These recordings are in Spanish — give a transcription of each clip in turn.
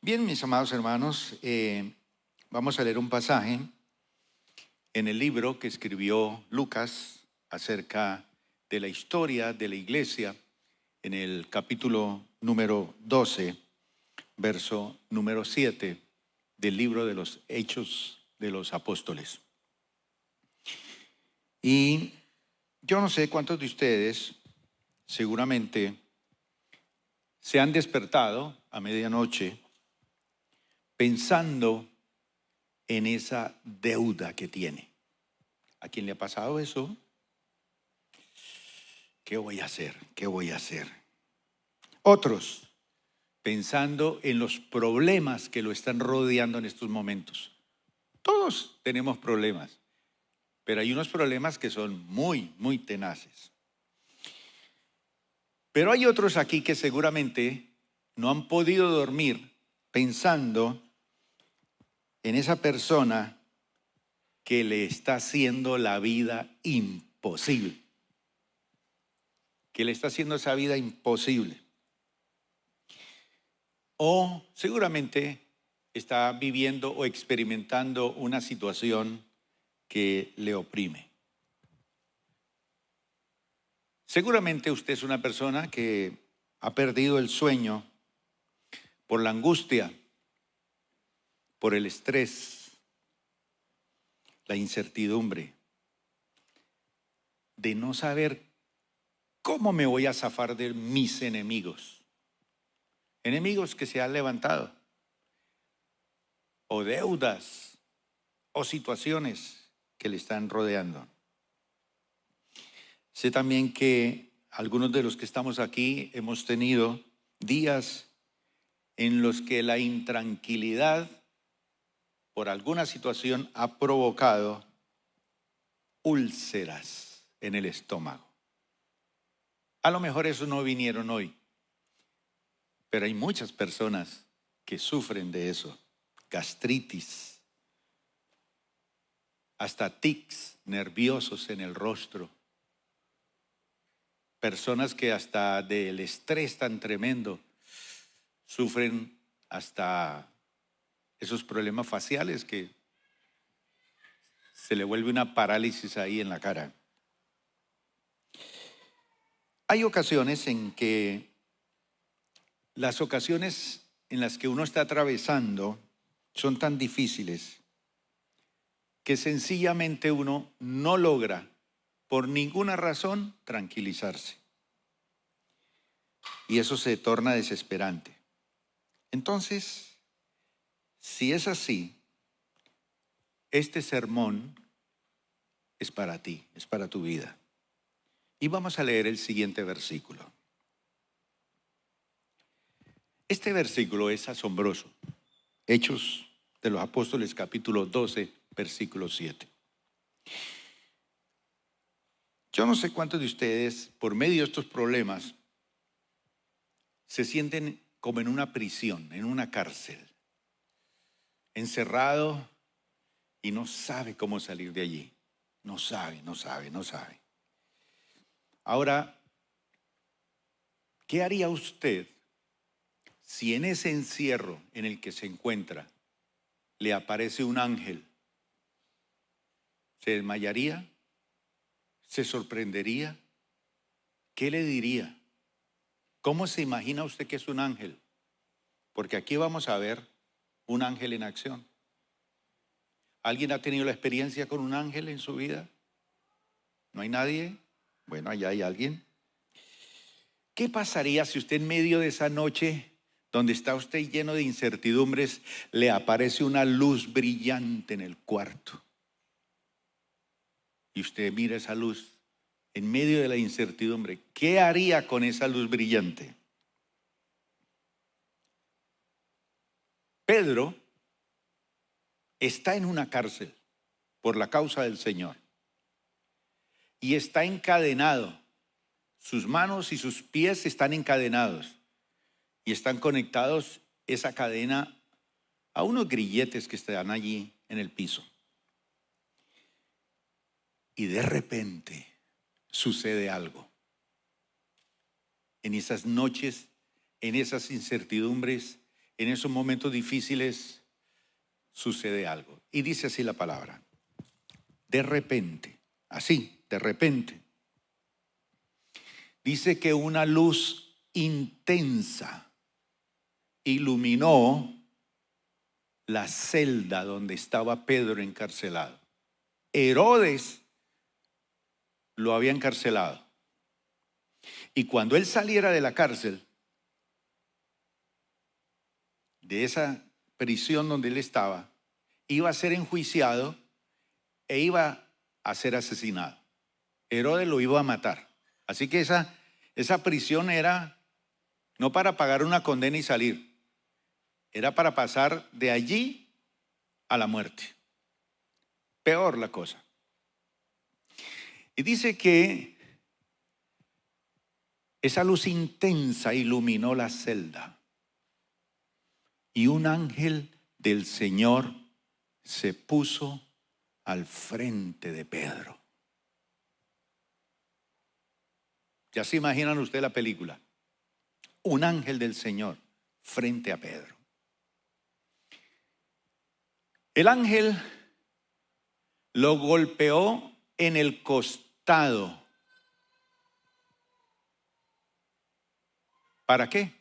Bien, mis amados hermanos, vamos a leer un pasaje en el libro que escribió Lucas acerca de la historia de la iglesia en el capítulo número 12, verso número 7 del libro de los Hechos de los Apóstoles. Y yo no sé cuántos de ustedes seguramente se han despertado a medianoche pensando en esa deuda que tiene. ¿A quién le ha pasado eso? ¿Qué voy a hacer? ¿Qué voy a hacer? Otros pensando en los problemas que lo están rodeando en estos momentos. Todos tenemos problemas, pero hay unos problemas que son muy, muy tenaces. Pero hay otros aquí que seguramente no han podido dormir pensando en esa persona que le está haciendo la vida imposible. Que le está haciendo esa vida imposible. O seguramente está viviendo o experimentando una situación que le oprime. Seguramente usted es una persona que ha perdido el sueño por la angustia, por el estrés, la incertidumbre de no saber cómo me voy a zafar de mis enemigos. Enemigos que se han levantado, o deudas, o situaciones que le están rodeando. Sé también que algunos de los que estamos aquí hemos tenido días en los que la intranquilidad por alguna situación ha provocado úlceras en el estómago. A lo mejor esos no vinieron hoy, pero hay muchas personas que sufren de eso. Gastritis, hasta tics nerviosos en el rostro. Personas que hasta del estrés tan tremendo sufren hasta esos problemas faciales que se le vuelve una parálisis ahí en la cara. Hay ocasiones en que las ocasiones en las que uno está atravesando son tan difíciles que sencillamente uno no logra por ninguna razón tranquilizarse. Y eso se torna desesperante. Entonces, si es así, este sermón es para ti, es para tu vida. Y vamos a leer el siguiente versículo. Este versículo es asombroso. Hechos de los Apóstoles, capítulo 12, versículo 7. Yo no sé cuántos de ustedes, por medio de estos problemas, se sienten como en una prisión, en una cárcel, encerrado y no sabe cómo salir de allí. No sabe. Ahora, ¿qué haría usted si en ese encierro en el que se encuentra le aparece un ángel? ¿Se desmayaría? ¿Se sorprendería? ¿Qué le diría? ¿Cómo se imagina usted que es un ángel? Porque aquí vamos a ver un ángel en acción. ¿Alguien ha tenido la experiencia con un ángel en su vida? ¿No hay nadie? Bueno, allá hay alguien. ¿Qué pasaría si usted en medio de esa noche, donde está usted lleno de incertidumbres, le aparece una luz brillante en el cuarto? Y usted mira esa luz en medio de la incertidumbre. ¿Qué haría con esa luz brillante? Pedro está en una cárcel por la causa del Señor y está encadenado. Sus manos y sus pies están encadenados y están conectados esa cadena a unos grilletes que están allí en el piso. Y de repente sucede algo. En esas noches, en esas incertidumbres, en esos momentos difíciles sucede algo. Y dice así la palabra: de repente, así, de repente. Dice que una luz intensa iluminó la celda donde estaba Pedro encarcelado. Herodes lo había encarcelado. Y cuando él saliera de la cárcel, de esa prisión donde él estaba, iba a ser enjuiciado e iba a ser asesinado. Herodes lo iba a matar. Así que esa prisión era no para pagar una condena y salir, era para pasar de allí a la muerte. Peor la cosa. Y dice que esa luz intensa iluminó la celda y un ángel del Señor se puso al frente de Pedro. Ya se imaginan ustedes la película. Un ángel del Señor frente a Pedro. El ángel lo golpeó en el costado. ¿Para qué?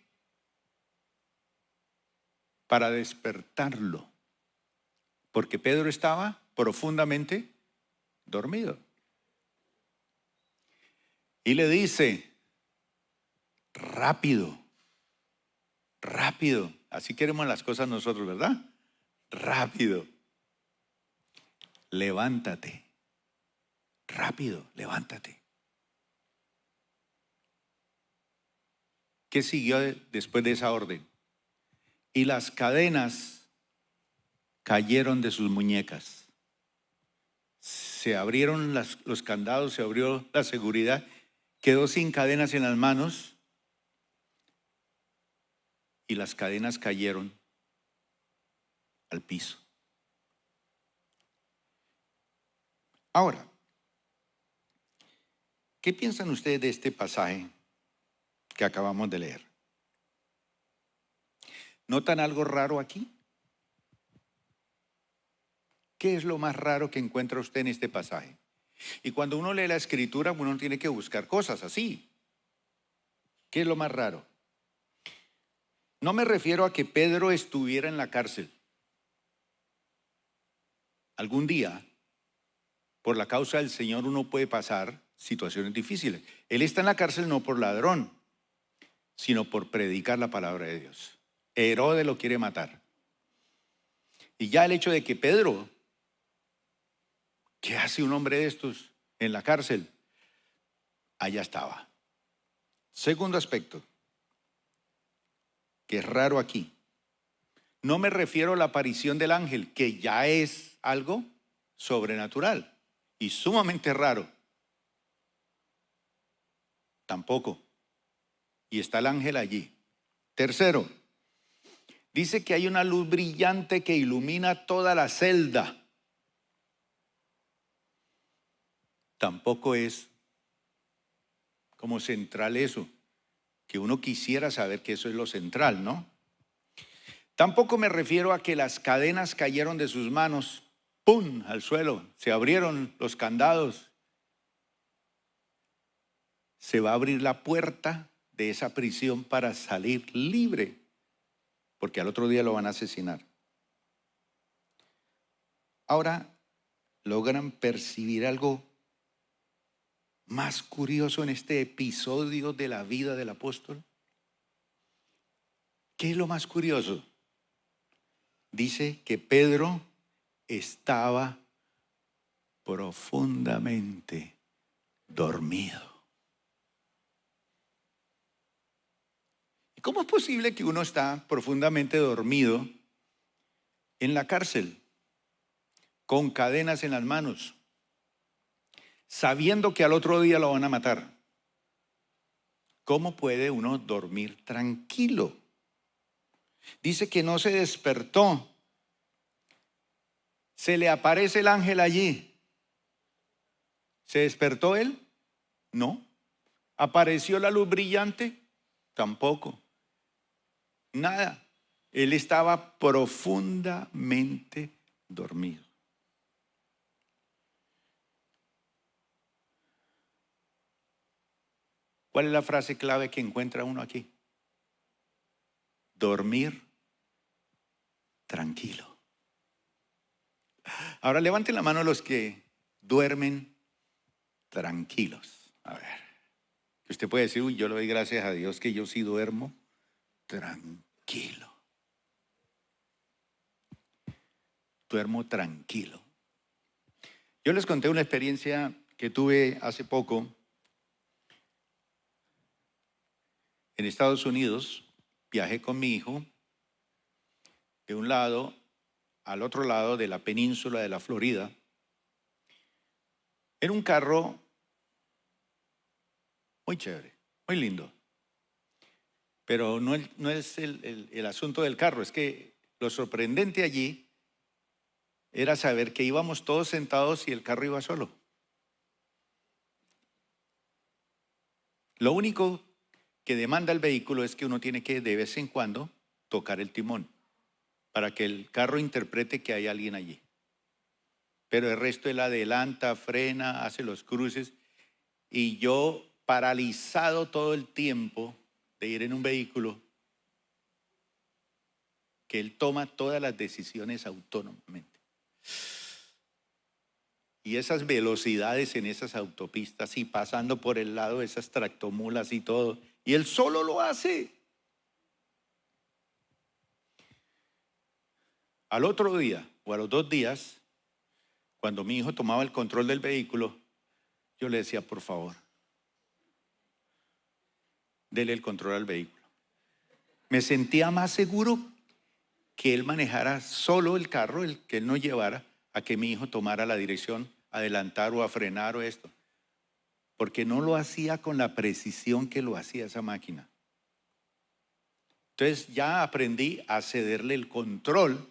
Para despertarlo. Porque Pedro estaba profundamente dormido. Y le dice: rápido, rápido. Así queremos las cosas nosotros, ¿verdad? Rápido. Levántate. Rápido, levántate. ¿Qué siguió después de esa orden? Y las cadenas cayeron de sus muñecas. Se abrieron los candados, se abrió la seguridad, quedó sin cadenas en las manos y las cadenas cayeron al piso. Ahora, ¿qué piensan ustedes de este pasaje que acabamos de leer? ¿Notan algo raro aquí? ¿Qué es lo más raro que encuentra usted en este pasaje? Y cuando uno lee la escritura, uno tiene que buscar cosas así. ¿Qué es lo más raro? No me refiero a que Pedro estuviera en la cárcel. Algún día, por la causa del Señor, uno puede pasar situaciones difíciles. Él está en la cárcel no por ladrón, sino por predicar la palabra de Dios. Herodes lo quiere matar. Y ya el hecho de que Pedro, ¿qué hace un hombre de estos en la cárcel? Allá estaba. Segundo aspecto, que es raro aquí. No me refiero a la aparición del ángel, que ya es algo sobrenatural y sumamente raro. Tampoco. Y está el ángel allí. Tercero, dice que hay una luz brillante que ilumina toda la celda. Tampoco es como central eso, que uno quisiera saber que eso es lo central, ¿no? Tampoco me refiero a que las cadenas cayeron de sus manos, ¡pum!, al suelo, se abrieron los candados. Se va a abrir la puerta de esa prisión para salir libre, porque al otro día lo van a asesinar. Ahora, ¿logran percibir algo más curioso en este episodio de la vida del apóstol? ¿Qué es lo más curioso? Dice que Pedro estaba profundamente dormido. ¿Y cómo es posible que uno está profundamente dormido en la cárcel, con cadenas en las manos, sabiendo que al otro día lo van a matar? ¿Cómo puede uno dormir tranquilo? Dice que no se despertó. Se le aparece el ángel allí. ¿Se despertó él? No. ¿Apareció la luz brillante? Tampoco. Nada. Él estaba profundamente dormido. ¿Cuál es la frase clave que encuentra uno aquí? Dormir tranquilo. Ahora levanten la mano los que duermen tranquilos. A ver, que usted puede decir, uy, yo le doy gracias a Dios que yo sí duermo tranquilo. Duermo tranquilo. Yo les conté una experiencia que tuve hace poco en Estados Unidos. Viajé con mi hijo de un lado al otro lado de la península de la Florida en un carro muy chévere, muy lindo. Pero no es el asunto del carro, es que lo sorprendente allí era saber que íbamos todos sentados y el carro iba solo. Lo único que demanda el vehículo es que uno tiene que de vez en cuando tocar el timón para que el carro interprete que hay alguien allí. Pero el resto él adelanta, frena, hace los cruces y yo paralizado todo el tiempo de ir en un vehículo que él toma todas las decisiones autónomamente. Y esas velocidades en esas autopistas y pasando por el lado de esas tractomulas y todo. Y él solo lo hace. Al otro día o a los 2 días, cuando mi hijo tomaba el control del vehículo, yo le decía, por favor, dele el control al vehículo. Me sentía más seguro que él manejara solo el carro, el que él no llevara, a que mi hijo tomara la dirección, adelantar o a frenar o esto. Porque no lo hacía con la precisión que lo hacía esa máquina. Entonces ya aprendí a cederle el control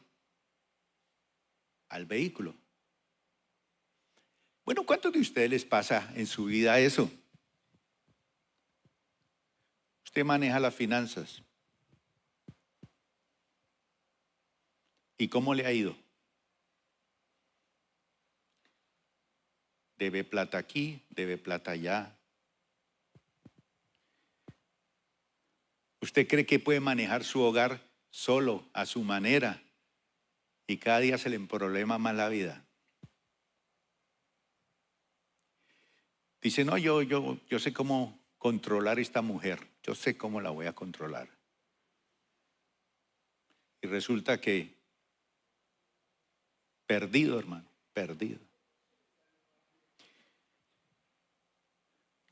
al vehículo. Bueno, ¿cuántos de ustedes les pasa en su vida eso? Usted maneja las finanzas. ¿Y cómo le ha ido? Debe plata aquí, debe plata allá. ¿Usted cree que puede manejar su hogar solo, a su manera? Y cada día se le emproblema más la vida. Dice, no, yo sé cómo controlar a esta mujer. Yo sé cómo la voy a controlar. Y resulta que perdido, hermano, perdido.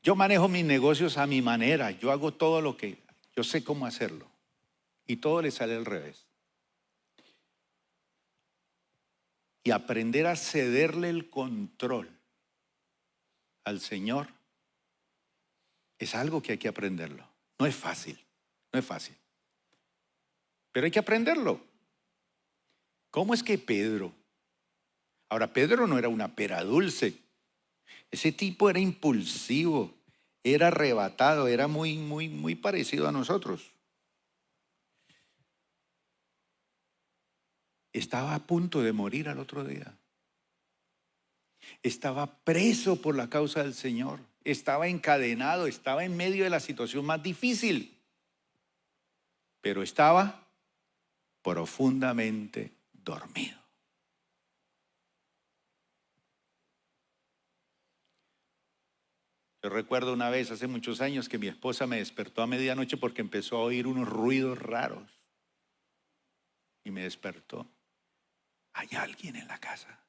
Yo manejo mis negocios a mi manera. Yo hago todo lo que yo sé cómo hacerlo. Y todo le sale al revés. Y aprender a cederle el control al Señor es algo que hay que aprenderlo. No es fácil, no es fácil. Pero hay que aprenderlo. ¿Cómo es que Pedro? Ahora, Pedro no era una pera dulce. Ese tipo era impulsivo, era arrebatado, era muy parecido a nosotros. Estaba a punto de morir al otro día. Estaba preso por la causa del Señor. Estaba encadenado, estaba en medio de la situación más difícil. Pero estaba profundamente dormido. Yo recuerdo una vez, hace muchos años, que mi esposa me despertó a medianoche porque empezó a oír unos ruidos raros. Y me despertó. Hay alguien en la casa.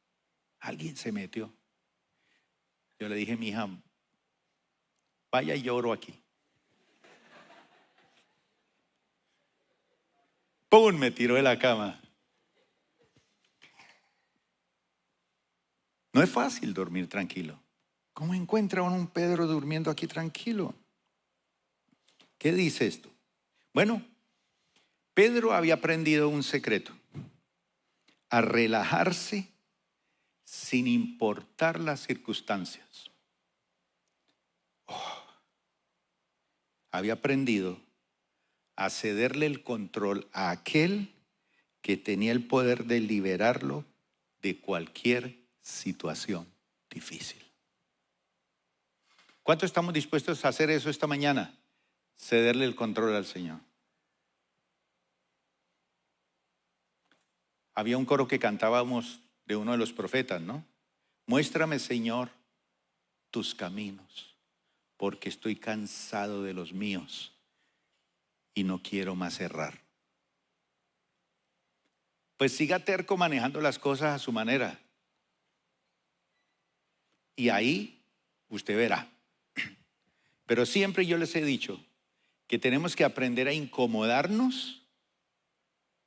Alguien se metió. Yo le dije, mi hija, vaya y lloro aquí. ¡Pum! Me tiró de la cama. No es fácil dormir tranquilo. ¿Cómo encuentra uno un Pedro durmiendo aquí tranquilo? ¿Qué dice esto? Bueno, Pedro había aprendido un secreto: a relajarse sin importar las circunstancias. Había aprendido a cederle el control a aquel que tenía el poder de liberarlo de cualquier situación difícil. ¿Cuánto estamos dispuestos a hacer eso esta mañana? Cederle el control al Señor. Había un coro que cantábamos de uno de los profetas, ¿no? Muéstrame, Señor, tus caminos, porque estoy cansado de los míos y no quiero más errar. Pues siga terco manejando las cosas a su manera. Y ahí usted verá. Pero siempre yo les he dicho que tenemos que aprender a incomodarnos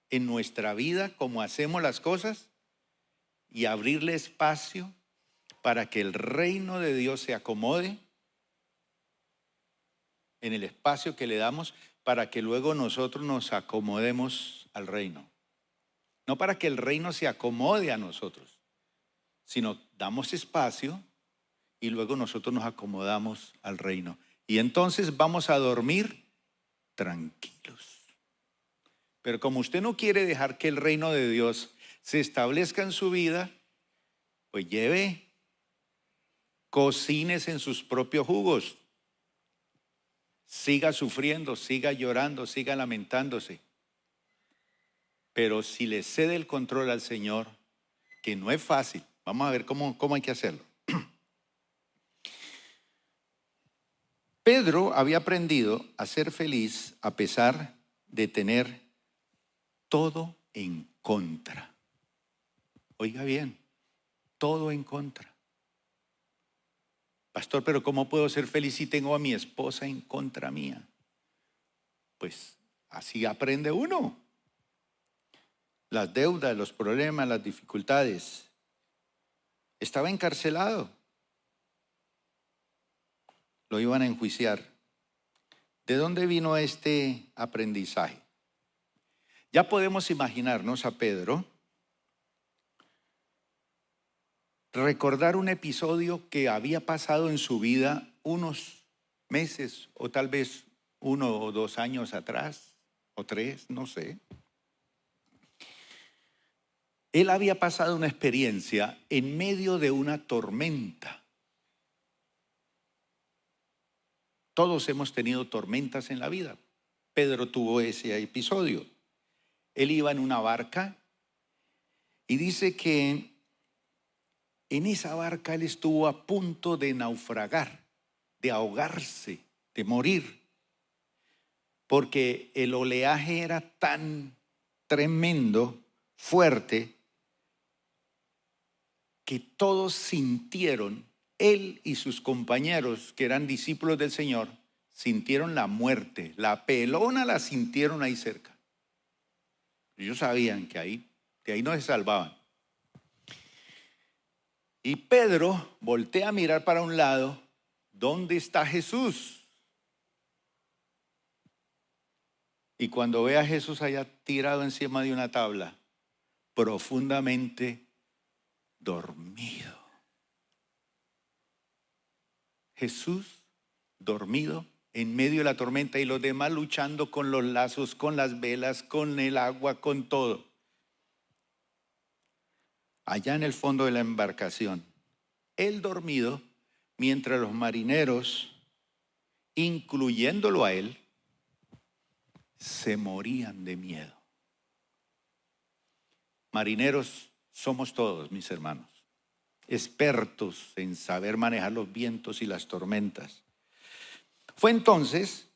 en nuestra vida como hacemos las cosas y abrirle espacio para que el reino de Dios se acomode en el espacio que le damos, para que luego nosotros nos acomodemos al reino. No para que el reino se acomode a nosotros, sino damos espacio y luego nosotros nos acomodamos al reino. Y entonces vamos a dormir tranquilos. Pero como usted no quiere dejar que el reino de Dios se establezca en su vida, pues cocines en sus propios jugos. Siga sufriendo, siga llorando, siga lamentándose. Pero si le cede el control al Señor, que no es fácil, vamos a ver cómo hay que hacerlo. Pedro había aprendido a ser feliz a pesar de tener todo en contra. Oiga bien, todo en contra. Pastor, pero ¿cómo puedo ser feliz si tengo a mi esposa en contra mía? Pues así aprende uno. Las deudas, los problemas, las dificultades. Estaba encarcelado. Lo iban a enjuiciar. ¿De dónde vino este aprendizaje? Ya podemos imaginarnos a Pedro recordar un episodio que había pasado en su vida unos meses o tal vez 1 o 2 años atrás, o 3, no sé. Él había pasado una experiencia en medio de una tormenta. Todos hemos tenido tormentas en la vida. Pedro tuvo ese episodio. Él iba en una barca y dice que en esa barca él estuvo a punto de naufragar, de ahogarse, de morir, porque el oleaje era tan tremendo, fuerte, que todos sintieron, él y sus compañeros que eran discípulos del Señor, sintieron la muerte, la pelona la sintieron ahí cerca. Ellos sabían que de ahí no se salvaban. Y Pedro voltea a mirar para un lado, ¿dónde está Jesús? Y cuando ve a Jesús allá tirado encima de una tabla, profundamente dormido. Jesús dormido en medio de la tormenta y los demás luchando con los lazos, con las velas, con el agua, con todo. Allá en el fondo de la embarcación, él dormido, mientras los marineros, incluyéndolo a él, se morían de miedo. Marineros somos todos, mis hermanos, expertos en saber manejar los vientos y las tormentas. Fue entonces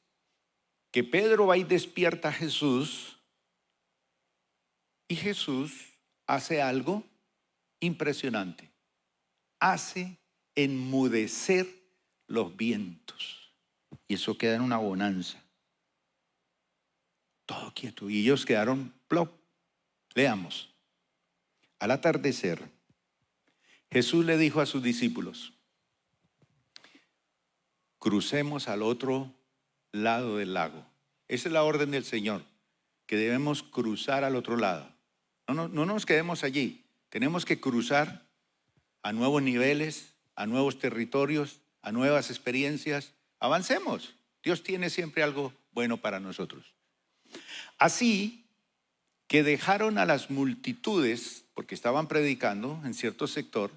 que Pedro va y despierta a Jesús, y Jesús hace algo impresionante. Hace enmudecer los vientos. Y eso queda en una bonanza. Todo quieto. Y ellos quedaron plop. Leamos. Al atardecer, Jesús le dijo a sus discípulos: crucemos al otro lado del lago. Esa es la orden del Señor, que debemos cruzar al otro lado. No nos quedemos allí. Tenemos que cruzar a nuevos niveles, a nuevos territorios, a nuevas experiencias. Avancemos. Dios tiene siempre algo bueno para nosotros. Así que dejaron a las multitudes, porque estaban predicando en cierto sector,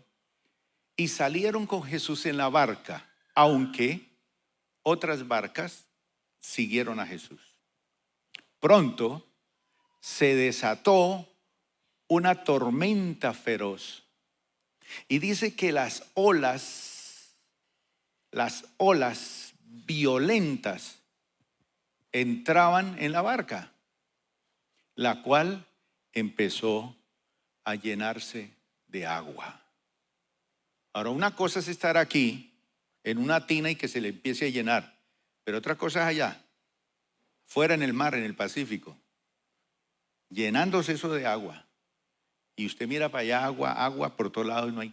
y salieron con Jesús en la barca, aunque otras barcas siguieron a Jesús. Pronto se desató una tormenta feroz. Y dice que las olas violentas entraban en la barca, la cual empezó a llenarse de agua. Ahora, una cosa es estar aquí en una tina y que se le empiece a llenar, pero otra cosa es allá, fuera en el mar, en el Pacífico, llenándose eso de agua. Y usted mira para allá, agua por todos lados y no hay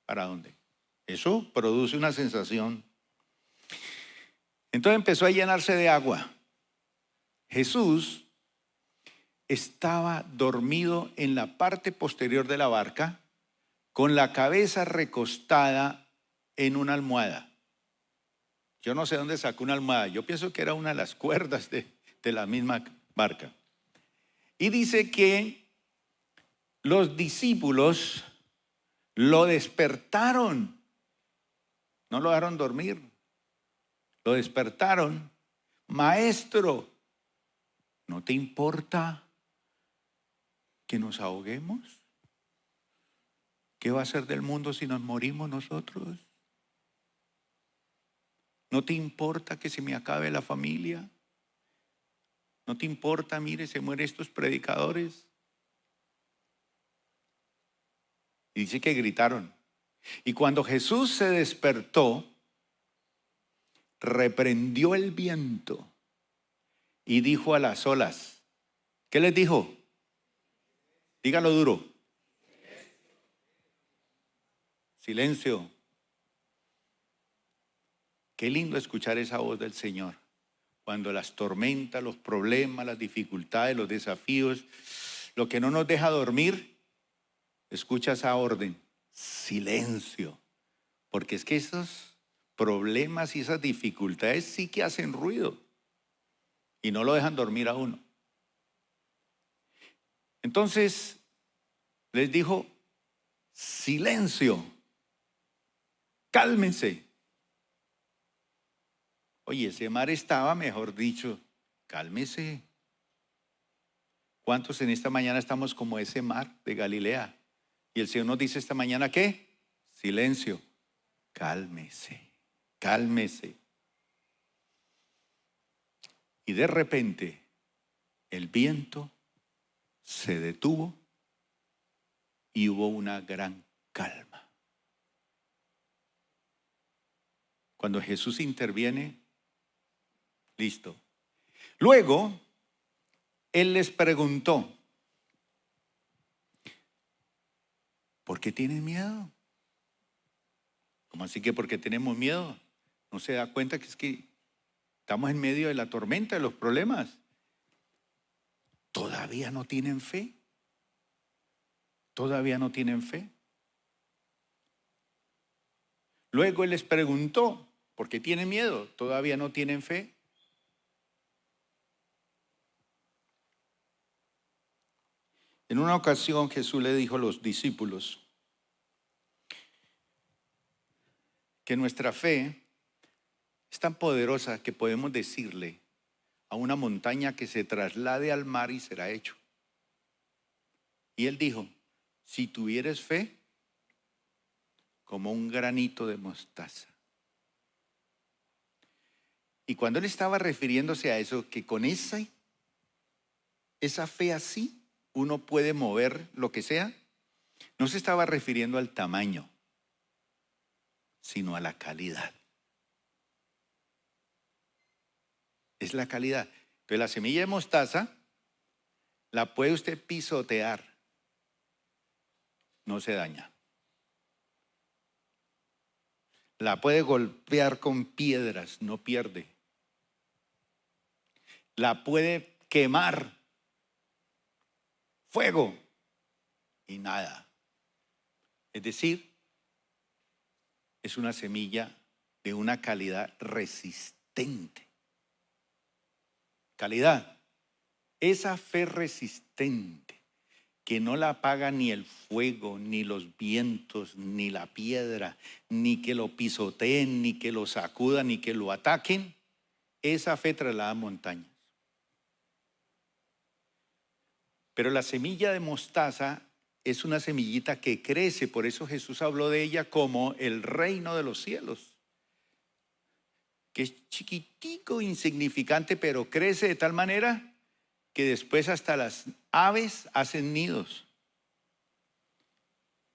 para dónde. Eso produce una sensación. Entonces empezó a llenarse de agua. Jesús estaba dormido en la parte posterior de la barca, con la cabeza recostada en una almohada. Yo no sé dónde sacó una almohada. Yo pienso que era una de las cuerdas de la misma barca. Y dice que los discípulos lo despertaron. No lo dejaron dormir. Lo despertaron. Maestro, ¿no te importa que nos ahoguemos? ¿Qué va a ser del mundo si nos morimos nosotros? ¿No te importa que se me acabe la familia? ¿No te importa, mire, se mueren estos predicadores? Y dice que gritaron. Y cuando Jesús se despertó, reprendió el viento y dijo a las olas. ¿Qué les dijo? Dígalo duro. Silencio. Qué lindo escuchar esa voz del Señor. Cuando las tormentas, los problemas, las dificultades, los desafíos, lo que no nos deja dormir, escucha esa orden. Silencio. Porque es que esos problemas y esas dificultades sí que hacen ruido y no lo dejan dormir a uno. Entonces les dijo, silencio, cálmense. Oye, ese mar estaba, mejor dicho, cálmese. ¿Cuántos en esta mañana estamos como ese mar de Galilea? Y el Señor nos dice esta mañana, ¿qué? Silencio, cálmese, cálmese. Y de repente el viento se detuvo y hubo una gran calma. Cuando Jesús interviene, listo. Luego, Él les preguntó, ¿por qué tienen miedo? ¿Cómo así que por qué tenemos miedo? ¿No se da cuenta que es que estamos en medio de la tormenta, de los problemas? ¿Todavía no tienen fe? ¿Todavía no tienen fe? Luego Él les preguntó, ¿por qué tienen miedo? ¿Todavía no tienen fe? En una ocasión Jesús le dijo a los discípulos que nuestra fe es tan poderosa que podemos decirle a una montaña que se traslade al mar y será hecho. Y Él dijo, si tuvieres fe como un granito de mostaza. Y cuando Él estaba refiriéndose a eso, que con esa fe así uno puede mover lo que sea, no se estaba refiriendo al tamaño, sino a la calidad. Es la calidad. Entonces la semilla de mostaza la puede usted pisotear, no se daña. La puede golpear con piedras, no pierde. La puede quemar, fuego y nada. Es decir, es una semilla de una calidad resistente. Calidad. Esa fe resistente que no la apaga ni el fuego, ni los vientos, ni la piedra, ni que lo pisoteen, ni que lo sacudan, ni que lo ataquen, esa fe traslada montañas. Pero la semilla de mostaza es una semillita que crece, por eso Jesús habló de ella como el reino de los cielos, que es chiquitico, insignificante, pero crece de tal manera que después hasta las aves hacen nidos.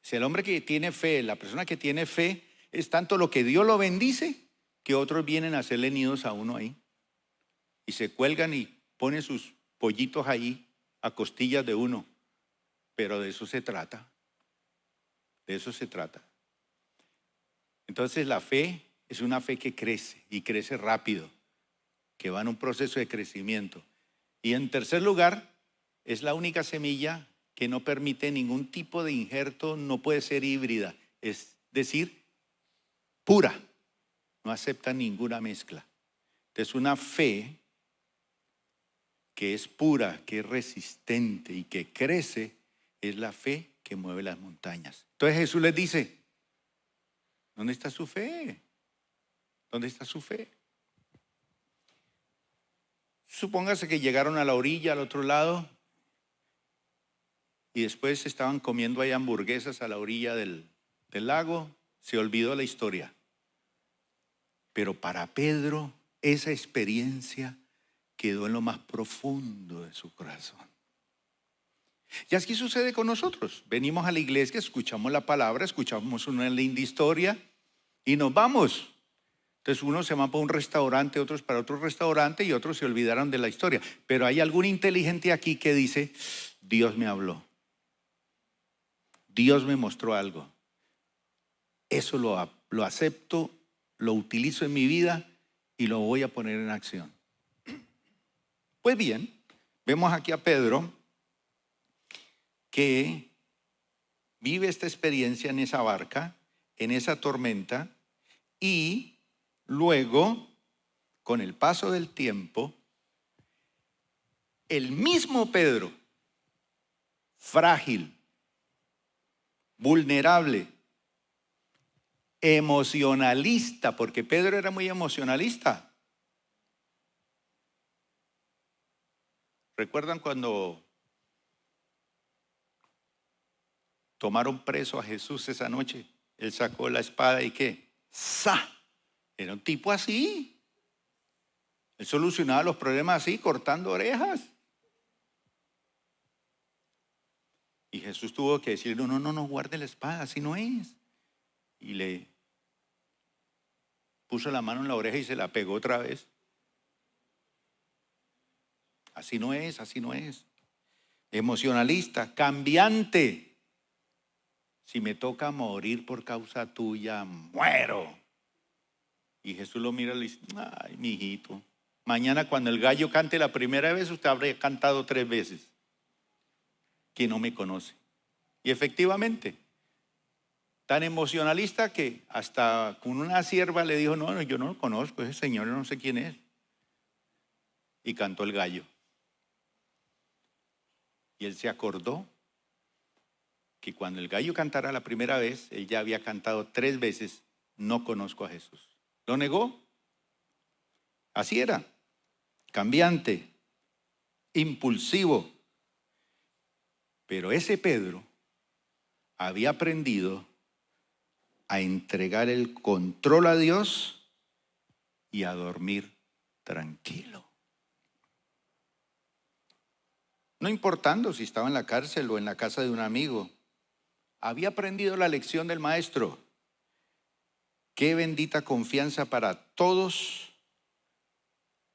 Si el hombre que tiene fe, la persona que tiene fe, es tanto lo que Dios lo bendice, que otros vienen a hacerle nidos a uno ahí. Y se cuelgan y ponen sus pollitos ahí a costillas de uno. Pero de eso se trata. De eso se trata. Entonces la fe es una fe que crece y crece rápido, que va en un proceso de crecimiento. Y en tercer lugar, es la única semilla que no permite ningún tipo de injerto, no puede ser híbrida, es decir, pura, no acepta ninguna mezcla. Entonces una fe que es pura, que es resistente y que crece, es la fe que mueve las montañas. Entonces Jesús les dice, ¿dónde está su fe? ¿Dónde está su fe? Supóngase que llegaron a la orilla, al otro lado, y después estaban comiendo ahí hamburguesas a la orilla del lago, se olvidó la historia. Pero para Pedro, esa experiencia quedó en lo más profundo de su corazón. Y así sucede con nosotros. Venimos a la iglesia, escuchamos la palabra, escuchamos una linda historia y nos vamos. Entonces unos se van para un restaurante, otros para otro restaurante y otros se olvidaron de la historia. Pero hay algún inteligente aquí que dice, Dios me habló. Dios me mostró algo. Eso lo acepto, lo utilizo en mi vida y lo voy a poner en acción. Pues bien, vemos aquí a Pedro que vive esta experiencia en esa barca, en esa tormenta, y luego, con el paso del tiempo, el mismo Pedro, frágil, vulnerable, emocionalista, porque Pedro era muy emocionalista. ¿Recuerdan cuando tomaron preso a Jesús esa noche? Él sacó la espada y ¿qué? ¡Sa! Era un tipo así. Él solucionaba los problemas así, cortando orejas. Y Jesús tuvo que decir, no, guarde la espada, así no es. Y le puso la mano en la oreja y se la pegó otra vez. Así no es, así no es. Emocionalista, cambiante. Si me toca morir por causa tuya, muero. Y Jesús lo mira y le dice, ay, mi hijito, mañana cuando el gallo cante la primera vez, usted habrá cantado 3 veces. Que no me conoce. Y efectivamente, tan emocionalista que hasta con una sierva le dijo, no, yo no lo conozco, ese señor no sé quién es. Y cantó el gallo. Y él se acordó que cuando el gallo cantara la primera vez, él ya había cantado 3 veces, no conozco a Jesús. ¿Lo negó? Así era, cambiante, impulsivo. Pero ese Pedro había aprendido a entregar el control a Dios y a dormir tranquilo. No importando si estaba en la cárcel o en la casa de un amigo, había aprendido la lección del maestro. Qué bendita confianza para todos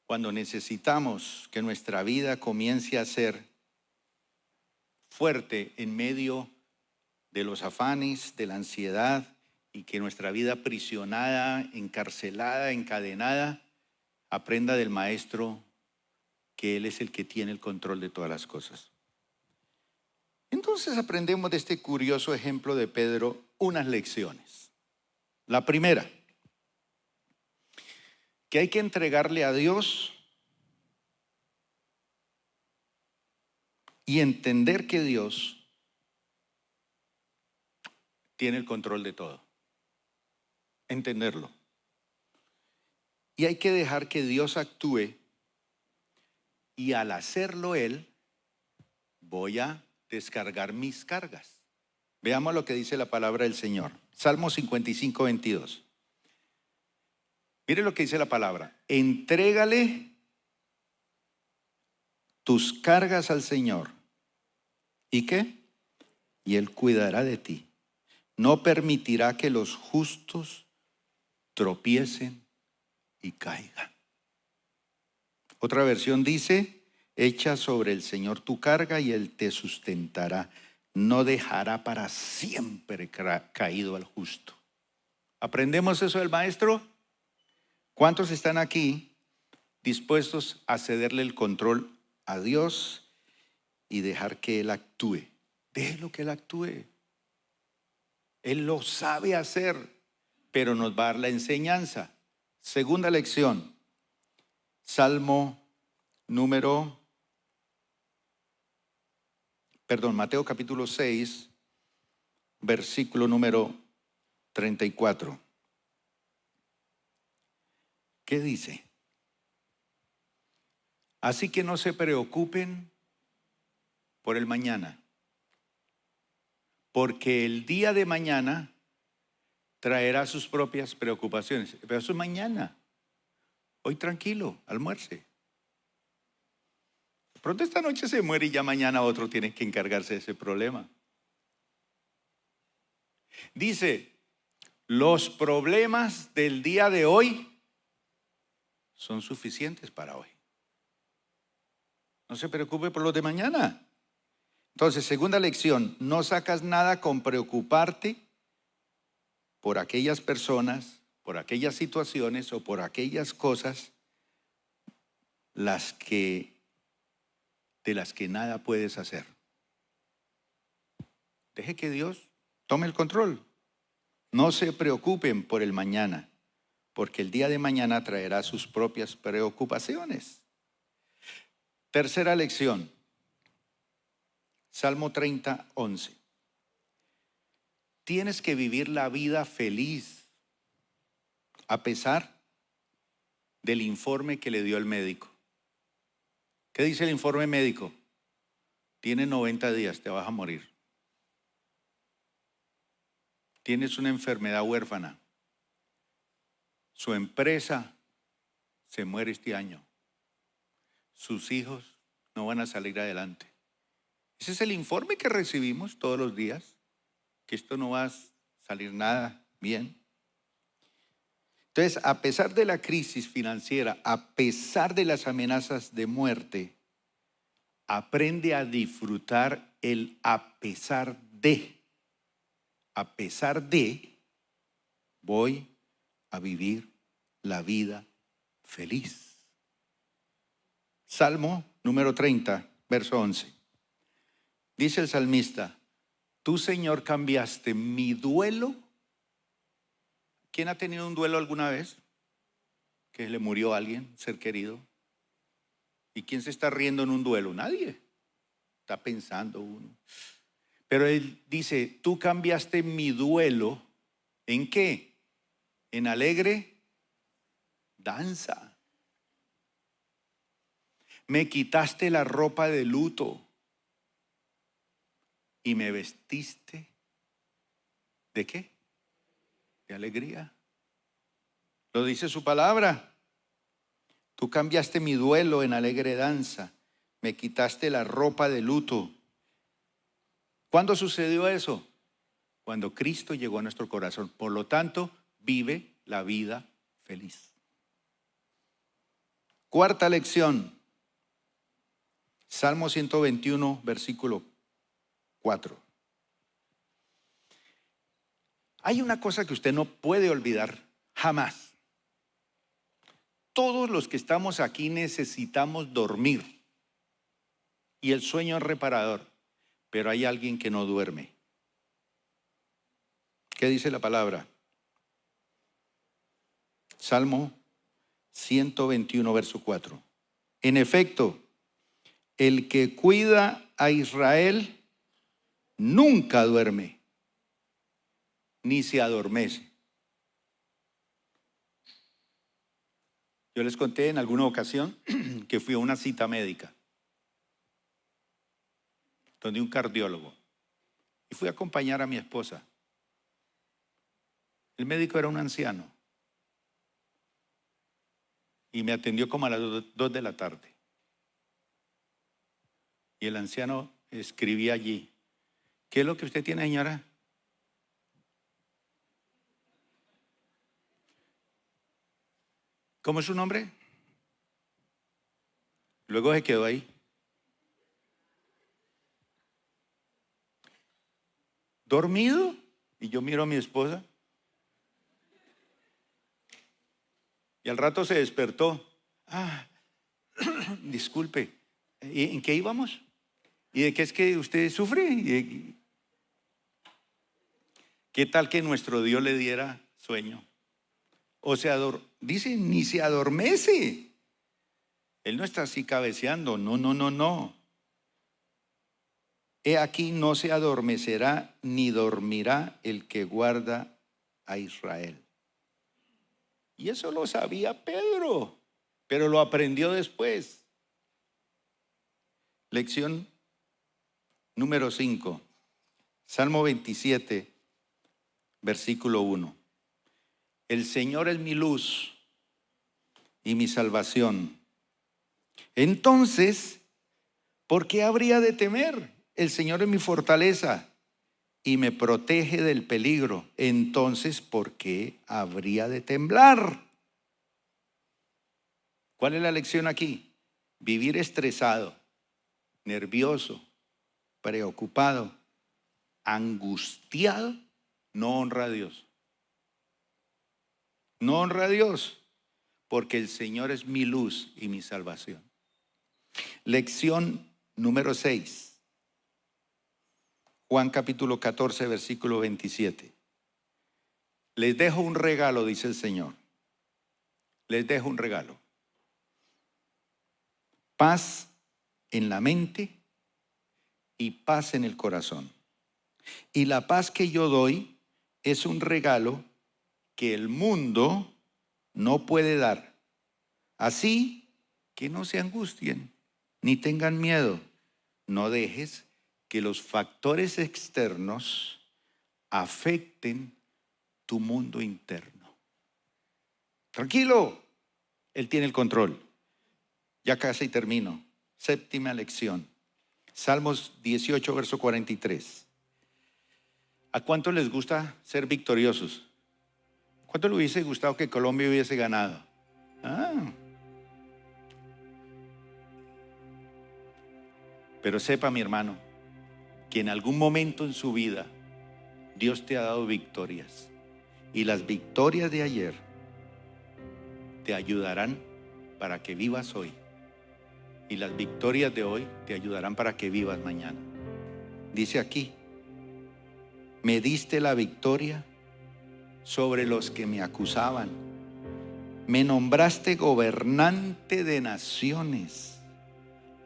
cuando necesitamos que nuestra vida comience a ser fuerte en medio de los afanes, de la ansiedad, y que nuestra vida aprisionada, encarcelada, encadenada, aprenda del maestro que Él es el que tiene el control de todas las cosas. Entonces aprendemos de este curioso ejemplo de Pedro unas lecciones. La primera, que hay que entregarle a Dios y entender que Dios tiene el control de todo. Entenderlo. Y hay que dejar que Dios actúe, y al hacerlo Él, voy a descargar mis cargas. Veamos lo que dice la palabra del Señor. Salmo 55, 22. Mire lo que dice la palabra. Entrégale tus cargas al Señor. ¿Y qué? Y Él cuidará de ti. No permitirá que los justos tropiecen y caigan. Otra versión dice, echa sobre el Señor tu carga y Él te sustentará. No dejará para siempre caído al justo. ¿Aprendemos eso del maestro? ¿Cuántos están aquí dispuestos a cederle el control a Dios y dejar que Él actúe? Déjelo que Él actúe. Él lo sabe hacer, pero nos va a dar la enseñanza. Segunda lección, Mateo capítulo 6, versículo número 34. ¿Qué dice? Así que no se preocupen por el mañana, porque el día de mañana traerá sus propias preocupaciones. Pero eso es mañana. Hoy tranquilo, almuerce. De pronto esta noche se muere y ya mañana otro tiene que encargarse de ese problema. Dice, los problemas del día de hoy son suficientes para hoy. No se preocupe por los de mañana. Entonces, segunda lección, no sacas nada con preocuparte por aquellas personas, por aquellas situaciones o por aquellas cosas de las que nada puedes hacer. Deje que Dios tome el control. No se preocupen por el mañana, porque el día de mañana traerá sus propias preocupaciones. Tercera lección, Salmo 30, 11. Tienes que vivir la vida feliz a pesar del informe que le dio el médico. ¿Qué dice el informe médico? Tienes 90 días, te vas a morir. Tienes una enfermedad huérfana. Su empresa se muere este año. Sus hijos no van a salir adelante. Ese es el informe que recibimos todos los días, que esto no va a salir nada bien. Entonces, a pesar de la crisis financiera, a pesar de las amenazas de muerte, aprende a disfrutar el a pesar de. A pesar de, voy a vivir la vida feliz. Salmo número 30, verso 11. Dice el salmista, tú, Señor, cambiaste mi duelo. ¿Quién ha tenido un duelo alguna vez? Que le murió alguien, ser querido. ¿Y quién se está riendo en un duelo? Nadie. Está pensando uno. Pero él dice, tú cambiaste mi duelo, ¿en qué? En alegre danza. Me quitaste la ropa de luto y me vestiste, ¿de qué? De alegría. Lo dice su palabra. Tú cambiaste mi duelo en alegre danza, me quitaste la ropa de luto. ¿Cuándo sucedió eso? Cuando Cristo llegó a nuestro corazón. Por lo tanto, vive la vida feliz. Cuarta lección. Salmo 121, versículo 4. Hay una cosa que usted no puede olvidar jamás. Todos los que estamos aquí necesitamos dormir. Y el sueño es reparador. Pero hay alguien que no duerme. ¿Qué dice la palabra? Salmo 121, verso 4. En efecto, el que cuida a Israel nunca duerme, ni se adormece. Yo les conté en alguna ocasión que fui a una cita médica donde un cardiólogo, y fui a acompañar a mi esposa. El médico era un anciano y me atendió como a las 2 de la tarde. Y el anciano escribía allí: ¿qué es lo que usted tiene, señora? ¿Cómo es su nombre? Luego se quedó ahí. ¿Dormido? Y yo miro a mi esposa. Y al rato se despertó. Disculpe, ¿y en qué íbamos? ¿Y de qué es que usted sufre? ¿Qué tal que nuestro Dios le diera sueño? O sea, dice, ni se adormece. Él no está así cabeceando. No. He aquí, no se adormecerá ni dormirá el que guarda a Israel. Y eso lo sabía Pedro, pero lo aprendió después. Lección número 5, Salmo 27, versículo 1. El Señor es mi luz y mi salvación. Entonces, ¿por qué habría de temer? El Señor es mi fortaleza y me protege del peligro. Entonces, ¿por qué habría de temblar? ¿Cuál es la lección aquí? Vivir estresado, nervioso, preocupado, angustiado, no honra a Dios. No honra a Dios, porque el Señor es mi luz y mi salvación. Lección número 6. Juan capítulo 14, versículo 27. Les dejo un regalo, dice el Señor. Les dejo un regalo. Paz en la mente y paz en el corazón. Y la paz que yo doy es un regalo que el mundo no puede dar. Así que no se angustien ni tengan miedo. No dejes que los factores externos afecten tu mundo interno. Tranquilo, Él tiene el control. Ya casi termino. Séptima lección. Salmos 18, verso 43. ¿A cuánto les gusta ser victoriosos? ¿Cuánto le hubiese gustado que Colombia hubiese ganado? Pero sepa, mi hermano, que en algún momento en su vida Dios te ha dado victorias. Y las victorias de ayer te ayudarán para que vivas hoy. Y las victorias de hoy te ayudarán para que vivas mañana. Dice aquí: me diste la victoria sobre los que me acusaban. Me nombraste gobernante de naciones.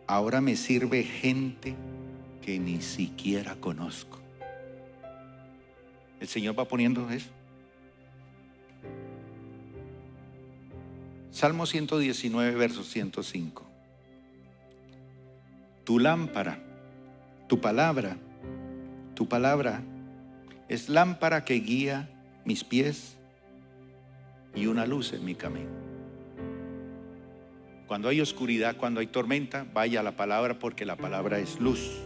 Ahora me sirve gente que ni siquiera conozco. El Señor va poniendo eso. Salmo 119, verso 105. Tu lámpara, tu palabra es lámpara que guía mis pies y una luz en mi camino. Cuando hay oscuridad, cuando hay tormenta, vaya a la palabra, porque la palabra es luz.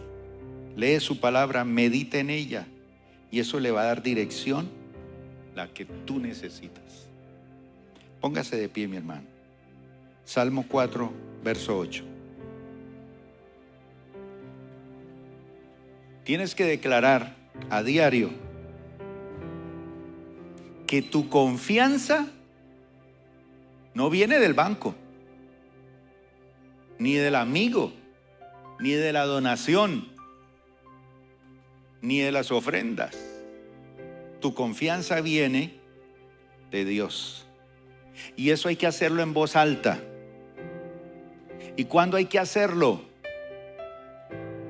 Lee su palabra, medita en ella, y eso le va a dar dirección, la que tú necesitas. Póngase de pie, mi hermano. Salmo 4, verso 8. Tienes que declarar a diario que tu confianza no viene del banco, ni del amigo, ni de la donación, ni de las ofrendas. Tu confianza viene de Dios. Y eso hay que hacerlo en voz alta. ¿Y cuándo hay que hacerlo?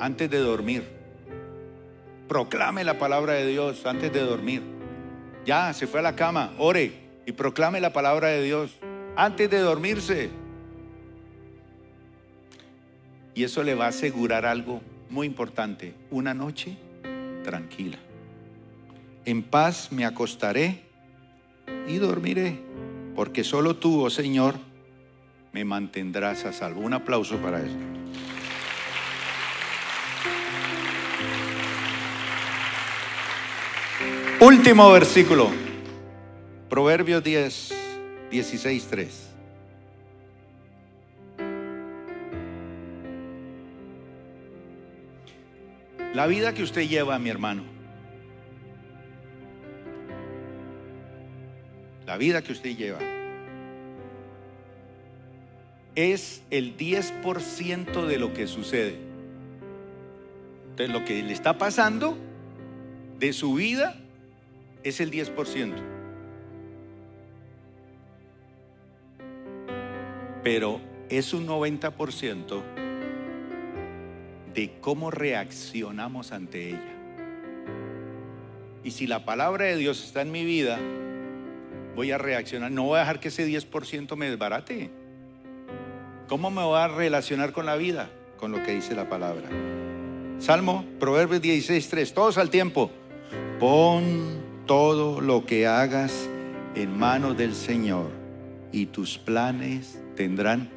antes de dormir. Proclame la palabra de Dios antes de dormir. Ya, se fue a la cama, ore y proclame la palabra de Dios antes de dormirse. Y eso le va a asegurar algo muy importante: una noche tranquila. En paz me acostaré y dormiré, porque solo tú, oh Señor, me mantendrás a salvo. Un aplauso para eso. Último versículo, Proverbios 16:3. La vida que usted lleva, mi hermano, la vida que usted lleva es el 10% de lo que sucede. Entonces, lo que le está pasando de su vida es el 10%. Pero es un 90% de cómo reaccionamos ante ella. Y si la palabra de Dios está en mi vida, voy a reaccionar. No voy a dejar que ese 10% me desbarate. ¿Cómo me voy a relacionar con la vida? Con lo que dice la palabra. Salmo, Proverbios 16:3. Todos al tiempo. Pon todo lo que hagas en manos del Señor, y tus planes tendrán